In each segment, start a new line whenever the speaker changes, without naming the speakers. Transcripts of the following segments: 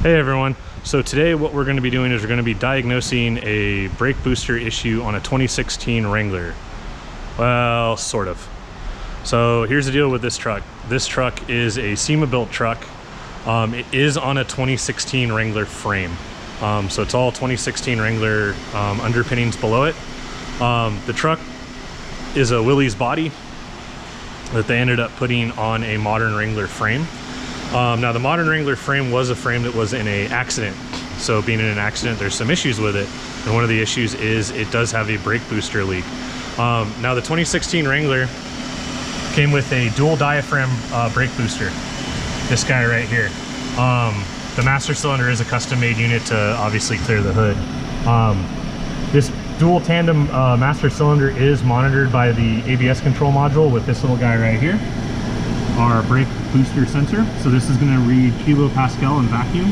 Hey everyone, so today what we're going to be doing is we're going to be diagnosing a brake booster issue on a 2016 Wrangler. Well, sort of. So here's the deal with this truck. This truck is a SEMA built truck. It is on a 2016 Wrangler frame. So it's all 2016 Wrangler underpinnings below it. The truck is a Willys body that they ended up putting on a modern Wrangler frame. Now the modern Wrangler frame was a frame that was in an accident. So being in an accident, there's some issues with it. And one of the issues is it does have a brake booster leak. Now the 2016 Wrangler came with a dual diaphragm brake booster. This guy right here. The master cylinder is a custom made unit to obviously clear the hood. This dual tandem master cylinder is monitored by the ABS control module with this little guy right here. Our brake booster sensor. So this is going to read kilopascal and vacuum.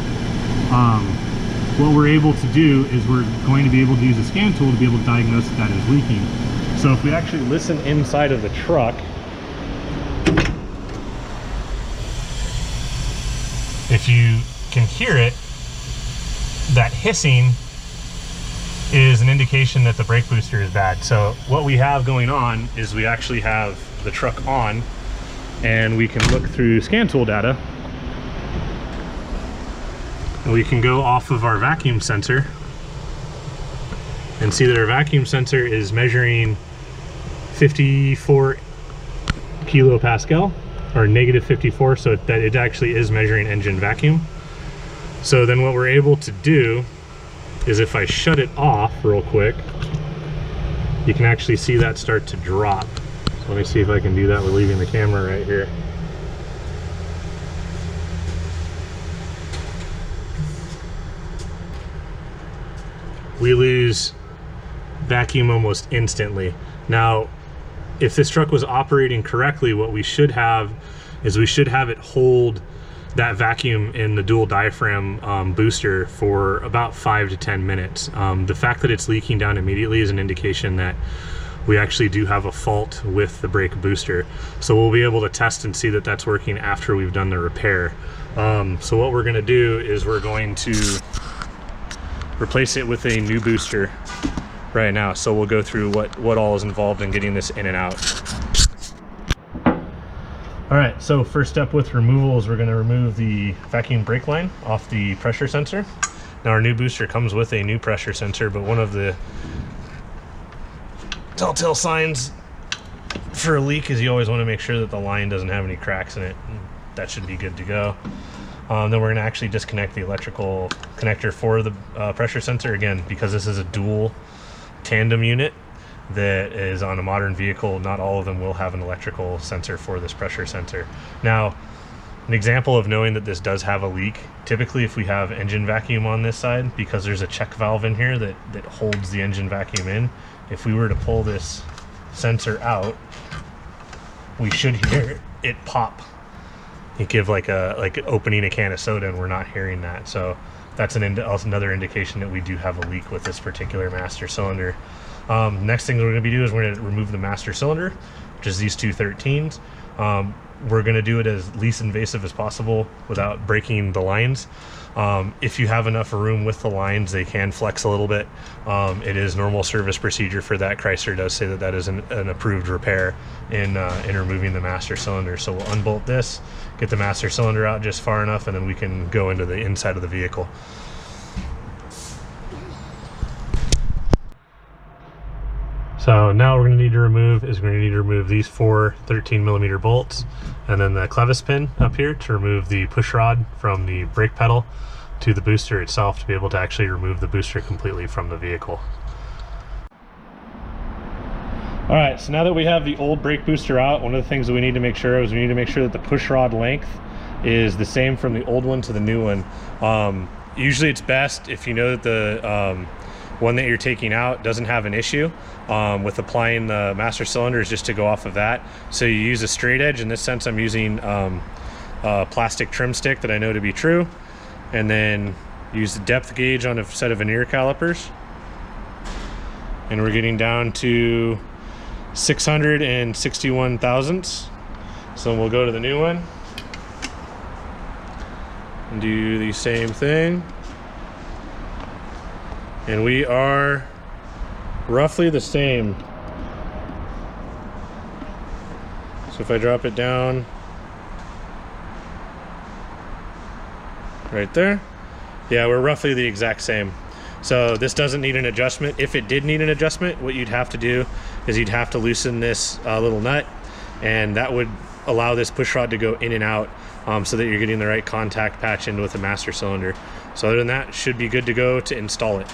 What we're able to do is we're going to be able to use a scan tool to be able to diagnose that is leaking. So if we actually listen inside of the truck, if you can hear it, that hissing is an indication that the brake booster is bad. So what we have going on is we actually have the truck on, and we can look through scan tool data, and we can go off of our vacuum sensor and see that our vacuum sensor is measuring 54 kilopascal, or negative 54, so that it actually is measuring engine vacuum. So then what we're able to do is if I shut it off real quick, you can actually see that start to drop. Let me see if I can do that with leaving the camera right here. We lose vacuum almost instantly. Now, if this truck was operating correctly, what we should have is we should have it hold that vacuum in the dual diaphragm booster for about 5 to 10 minutes. The fact that it's leaking down immediately is an indication that we actually do have a fault with the brake booster. So we'll be able to test and see that that's working after we've done the repair. So what we're gonna do is we're going to replace it with a new booster right now. So we'll go through what all is involved in getting this in and out. All right, so first step with removal is we're gonna remove the vacuum brake line off the pressure sensor. Now our new booster comes with a new pressure sensor, but one of the telltale signs for a leak is you always want to make sure that the line doesn't have any cracks in it. That should be good to go. Then we're going to actually disconnect the electrical connector for the pressure sensor. Again, because this is a dual tandem unit that is on a modern vehicle, not all of them will have an electrical sensor for this pressure sensor. Now, an example of knowing that this does have a leak, typically if we have engine vacuum on this side, because there's a check valve in here that holds the engine vacuum in, if we were to pull this sensor out, we should hear it pop. It give like opening a can of soda, and we're not hearing that. So that's another indication that we do have a leak with this particular master cylinder. Next thing we're going to be doing is we're going to remove the master cylinder, which is these two 13s. We're going to do it as least invasive as possible without breaking the lines. If you have enough room with the lines, they can flex a little bit. It is normal service procedure for that. Chrysler does say that that is an approved repair in removing the master cylinder. So we'll unbolt this, get the master cylinder out just far enough, and then we can go into the inside of the vehicle. So now we're going to need to remove these four 13mm bolts, and then the clevis pin up here to remove the push rod from the brake pedal to the booster itself, to be able to actually remove the booster completely from the vehicle. All right, so now that we have the old brake booster out, one of the things that we need to make sure is we need to make sure that the push rod length is the same from the old one to the new one. Usually it's best if you know that the one that you're taking out doesn't have an issue with applying the master cylinders, just to go off of that. So you use a straight edge. In this sense, I'm using a plastic trim stick that I know to be true, and then use the depth gauge on a set of veneer calipers, and we're getting down to 661 thousandths. So we'll go to the new one, do the same thing. And we are roughly the same. So if I drop it down right there, yeah, we're roughly the exact same. So this doesn't need an adjustment. If it did need an adjustment, what you'd have to do is you'd have to loosen this little nut, and that would allow this push rod to go in and out so that you're getting the right contact patch in with the master cylinder. So other than that, should be good to go to install it.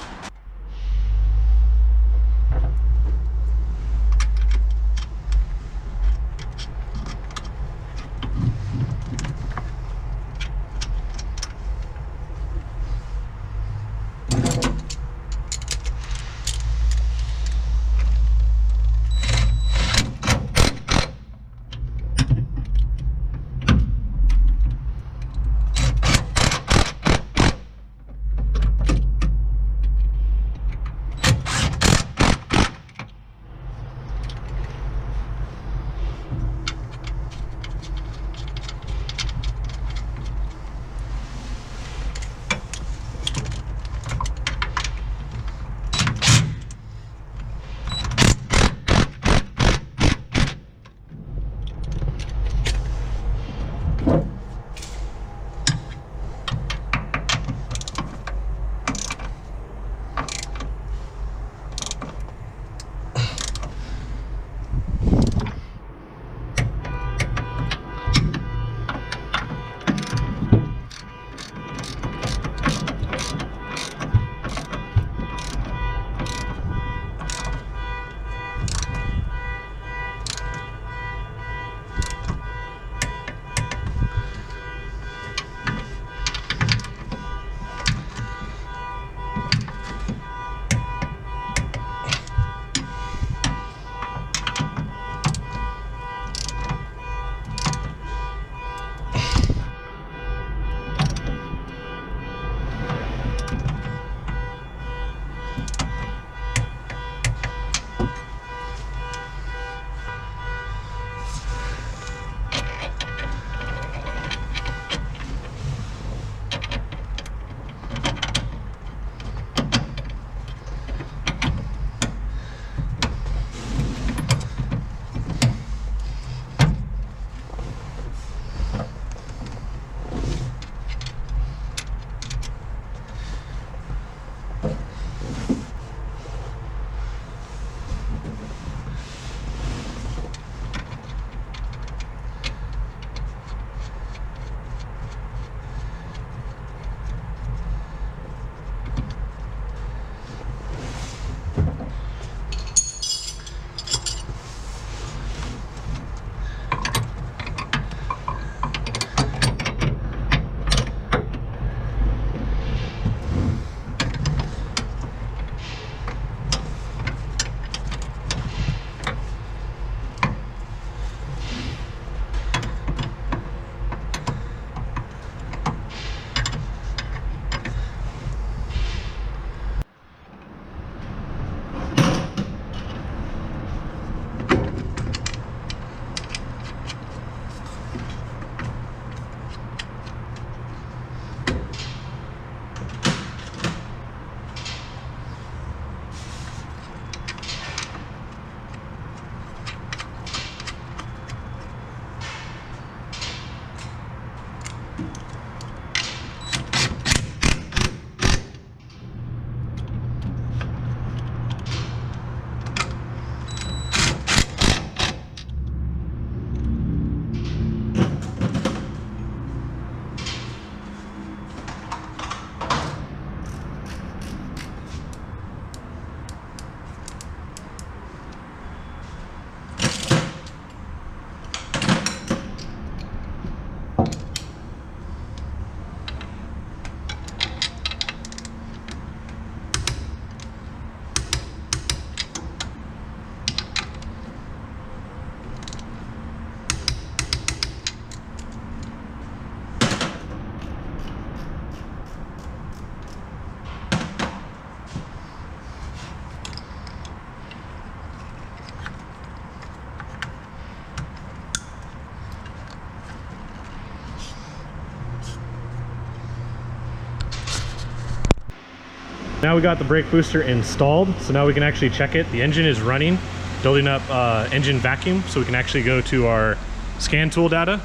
Now we got the brake booster installed, so now we can actually check it. The engine is running, building up engine vacuum, so we can actually go to our scan tool data.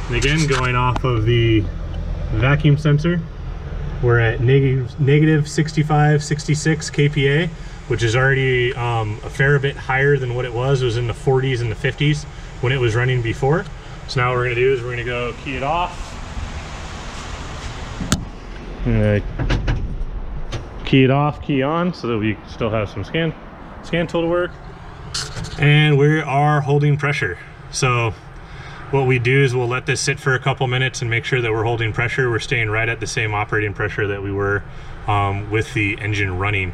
And again, going off of the vacuum sensor, we're at negative 65, 66 kPa, which is already a fair bit higher than what it was. It was in the 40s and the 50s when it was running before. So now what we're gonna do is we're gonna go key it off. Key it off, key on, so that we still have some scan tool to work. And we are holding pressure. So what we do is we'll let this sit for a couple minutes and make sure that we're holding pressure. We're staying right at the same operating pressure that we were with the engine running.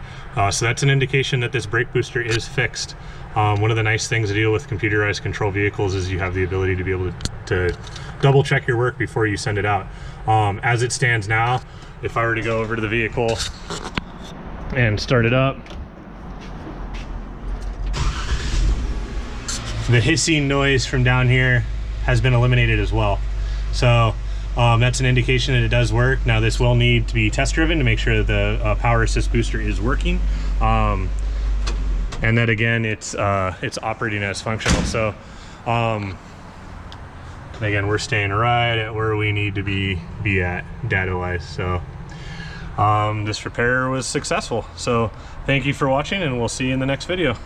So that's an indication that this brake booster is fixed. One of the nice things to deal with computerized control vehicles is you have the ability to be able to double check your work before you send it out. As it stands now, if I were to go over to the vehicle and start it up, the hissing noise from down here has been eliminated as well. So that's an indication that it does work. Now this will need to be test driven to make sure that the power assist booster is working. And that again, it's operating as functional. So again, we're staying right at where we need to be at data wise. So this repair was successful. So thank you for watching, and we'll see you in the next video.